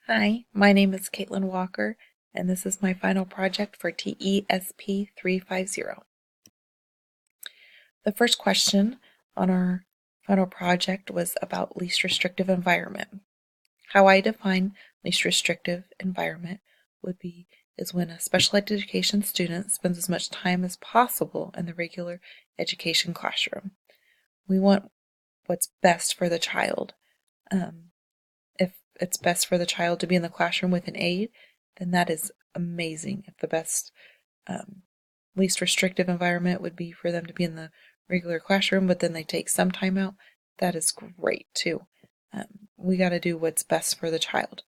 Hi, my name is Caitlin Walker, and this is my final project for TESP 350. The first question on our final project was about least restrictive environment. How I define least restrictive environment would be is when a special education student spends as much time as possible in the regular education classroom. We want what's best for the child. If it's best for the child to be in the classroom with an aide, then that is amazing. If the best, least restrictive environment would be for them to be in the regular classroom, but then they take some time out, that is great too. We got to do what's best for the child.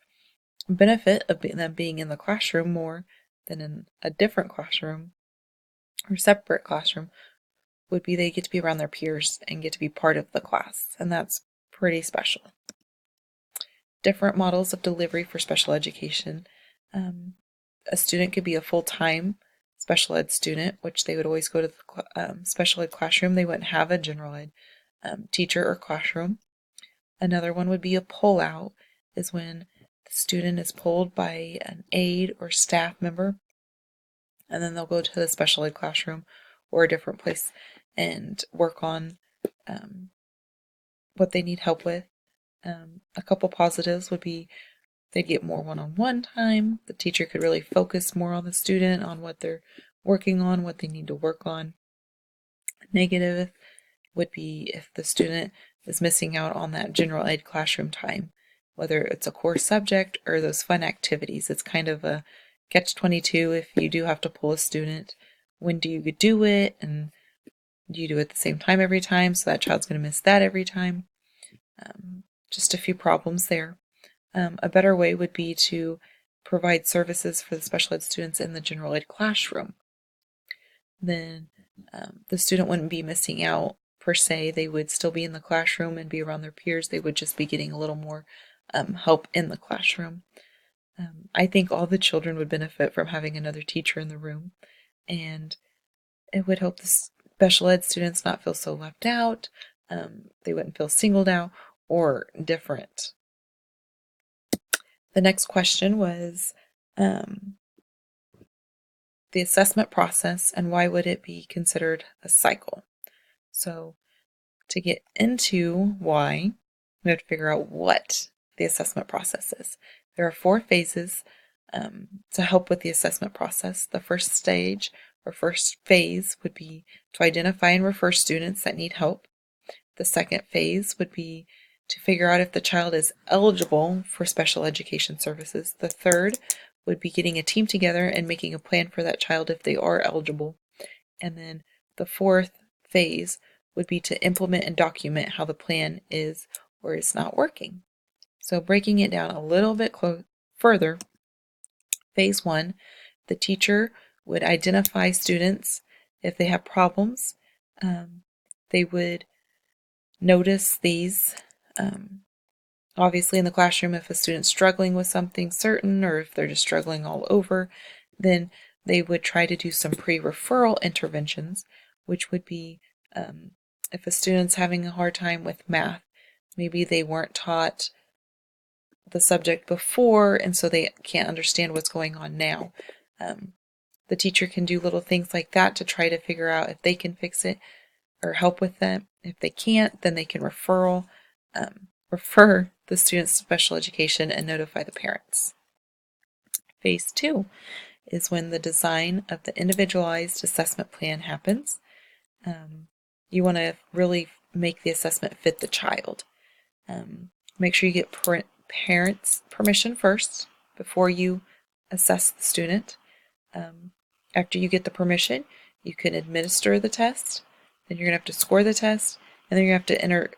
Benefit of them being in the classroom more than in a different classroom or separate classroom would be they get to be around their peers and get to be part of the class, and that's pretty special. Different models of delivery for special education. A student could be a full-time special ed student, which they would always go to the special ed classroom. They wouldn't have a general ed teacher or classroom. Another one would be a pull-out, is when the student is pulled by an aide or staff member, and then they'll go to the special ed classroom or a different place and work on what they need help with. A couple positives would be they'd get more one-on-one time. The teacher could really focus more on the student, on what they're working on, what they need to work on. Negative would be if the student is missing out on that general ed classroom time, whether it's a core subject or those fun activities. It's kind of a catch-22 if you do have to pull a student. When do you do it? And do you do it at the same time every time? So that child's going to miss that every time. Just a few problems there. A better way would be to provide services for the special ed students in the general ed classroom. Then the student wouldn't be missing out per se. They would still be in the classroom and be around their peers. They would just be getting a little more help in the classroom. I think all the children would benefit from having another teacher in the room, and it would help the special ed students not feel so left out. They wouldn't feel singled out or different. The next question was the assessment process and why would it be considered a cycle? So to get into why, we have to figure out what the assessment process is. There are 4 phases to help with the assessment process. The first stage or first phase would be to identify and refer students that need help. The second phase would be to figure out if the child is eligible for special education services. The third would be getting a team together and making a plan for that child if they are eligible. And then the fourth phase would be to implement and document how the plan is or is not working. So breaking it down a little bit further, phase 1, the teacher would identify students if they have problems. They would notice these. Obviously in the classroom, if a student's struggling with something certain or if they're just struggling all over, then they would try to do some pre-referral interventions, which would be if a student's having a hard time with math, maybe they weren't taught the subject before and so they can't understand what's going on now. The teacher can do little things like that to try to figure out if they can fix it or help with them. If they can't, then they can refer the students to special education and notify the parents. Phase 2 is when the design of the individualized assessment plan happens. You want to really make the assessment fit the child. Make sure you get parents' permission first before you assess the student. After you get the permission, you can administer the test. Then you're going to have to score the test, and then you're going to have to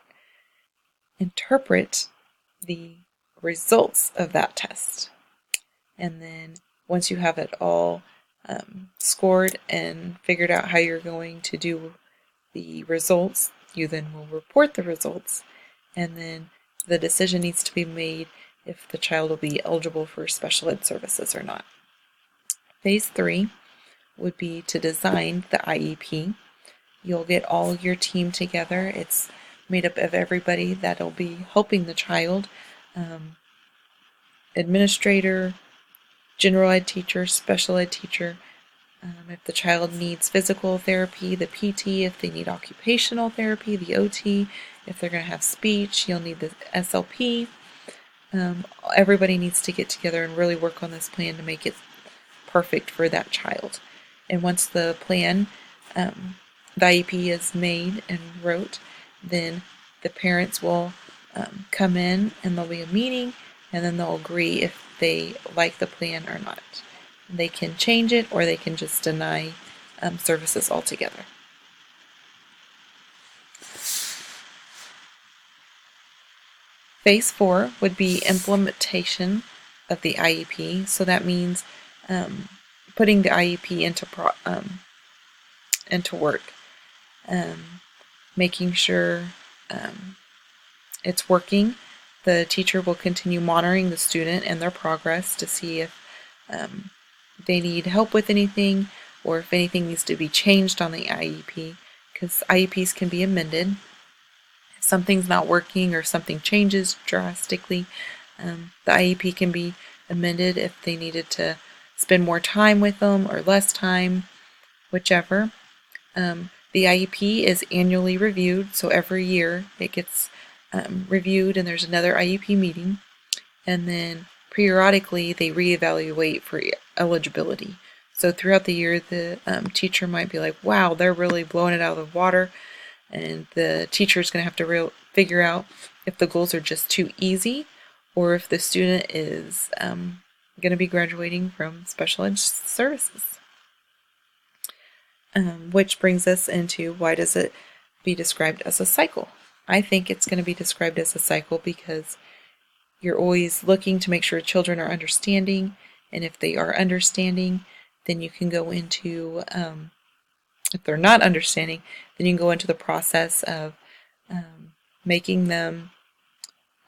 interpret the results of that test. And then once you have it all scored and figured out how you're going to do the results, you then will report the results, and then the decision needs to be made if the child will be eligible for special ed services or not. Phase 3 would be to design the IEP. You'll get all your team together. It's made up of everybody that'll be helping the child. administrator, general ed teacher, special ed teacher. If the child needs physical therapy, the PT. If they need occupational therapy, the OT. If they're going to have speech, you'll need the SLP. Everybody needs to get together and really work on this plan to make it perfect for that child. And once the plan, the IEP is made and wrote, then the parents will come in and there'll be a meeting, and then they'll agree if they like the plan or not. They can change it or they can just deny services altogether. Phase 4 would be implementation of the IEP. So that means putting the IEP into work, making sure it's working. The teacher will continue monitoring the student and their progress to see if they need help with anything or if anything needs to be changed on the IEP, because IEPs can be amended. If something's not working or something changes drastically, the IEP can be amended if they needed to spend more time with them or less time, whichever. The IEP is annually reviewed, so every year it gets reviewed and there's another IEP meeting, and then periodically they reevaluate for eligibility. So throughout the year, the teacher might be like, wow, they're really blowing it out of the water, and the teacher is going to have to figure out if the goals are just too easy or if the student is going to be graduating from special ed services. Which brings us into, why does it be described as a cycle? I think it's going to be described as a cycle because you're always looking to make sure children are understanding, and if they are understanding, then you can go into, if they're not understanding, then you can go into the process of making them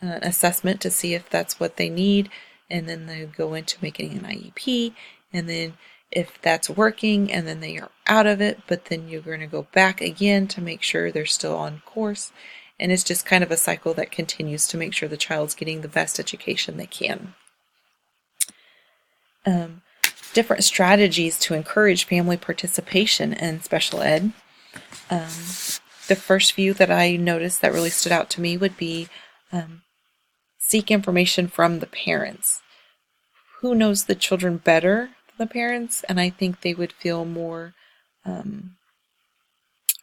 an assessment to see if that's what they need, and then they go into making an IEP, and then if that's working, and then they are out of it, but then you're going to go back again to make sure they're still on course. And it's just kind of a cycle that continues to make sure the child's getting the best education they can. Different strategies to encourage family participation in special ed. The first few that I noticed that really stood out to me would be seek information from the parents. Who knows the children better than the parents? And I think they would feel more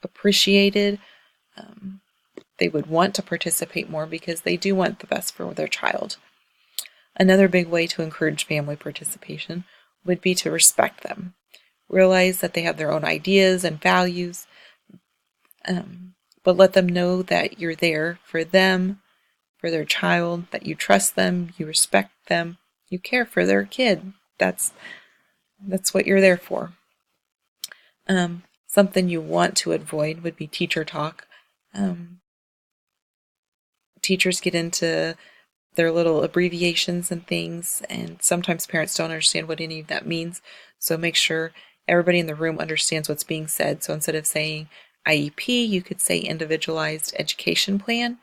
appreciated. They would want to participate more because they do want the best for their child. Another big way to encourage family participation would be to respect them. Realize that they have their own ideas and values, but let them know that you're there for them, for their child, that you trust them, you respect them, you care for their kid. That's what you're there for. Something you want to avoid would be teacher talk. Teachers get into their little abbreviations and things, and sometimes parents don't understand what any of that means. So make sure everybody in the room understands what's being said. So instead of saying IEP, you could say individualized education plan,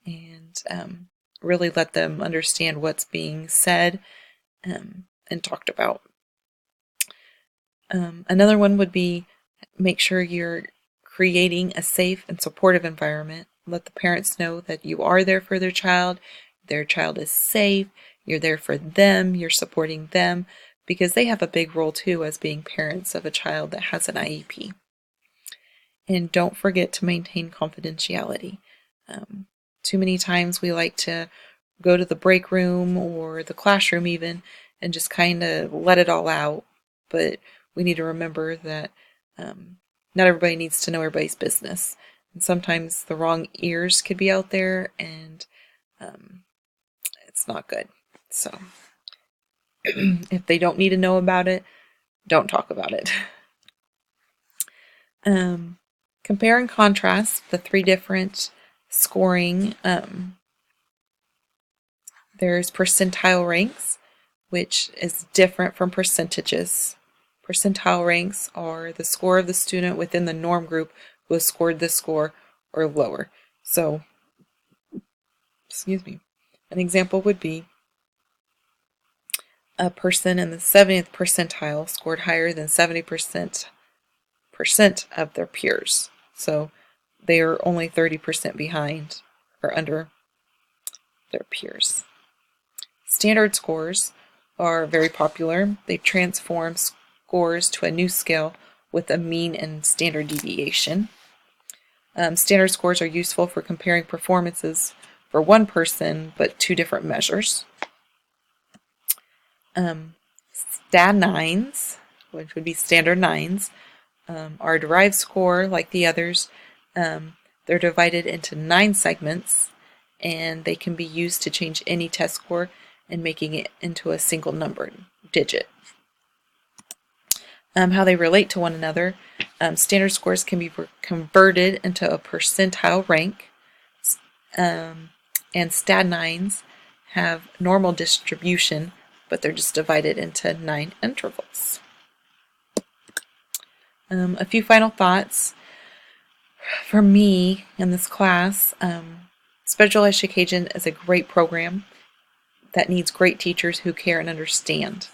and really let them understand what's being said and talked about. Another one would be make sure you're creating a safe and supportive environment. Let the parents know that you are there for their child is safe, you're there for them, you're supporting them, because they have a big role too as being parents of a child that has an IEP. And don't forget to maintain confidentiality. Too many times we like to go to the break room or the classroom even and just kind of let it all out, but we need to remember that not everybody needs to know everybody's business. And sometimes the wrong ears could be out there, and it's not good. So if they don't need to know about it, don't talk about it. Compare and contrast the three different scoring. There's percentile ranks, which is different from percentages. Percentile ranks are the score of the student within the norm group who has scored this score or lower. So, an example would be a person in the 70th percentile scored higher than 70% of their peers. So they are only 30% behind or under their peers. Standard scores are very popular. They transform scores to a new scale with a mean and standard deviation. Standard scores are useful for comparing performances for one person, but two different measures. STAD 9s, which would be standard 9s, are a derived score like the others. They're divided into 9 segments, and they can be used to change any test score and making it into a single number digit. How they relate to one another. Standard scores can be converted into a percentile rank, and STAD 9s have normal distribution, but they're just divided into 9 intervals. A few final thoughts. For me in this class, special education is a great program that needs great teachers who care and understand.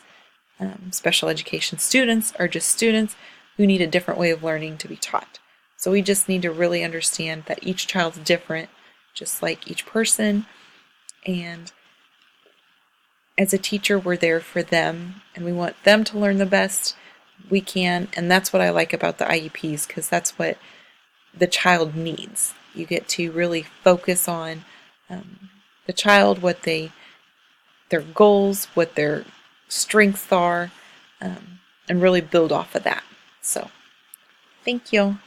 Special education students are just students who need a different way of learning to be taught. So we just need to really understand that each child's different, just like each person. And as a teacher, we're there for them, and we want them to learn the best we can. And that's what I like about the IEPs, because that's what the child needs. You get to really focus on the child, what their goals, what their strengths are, and really build off of that. So, thank you.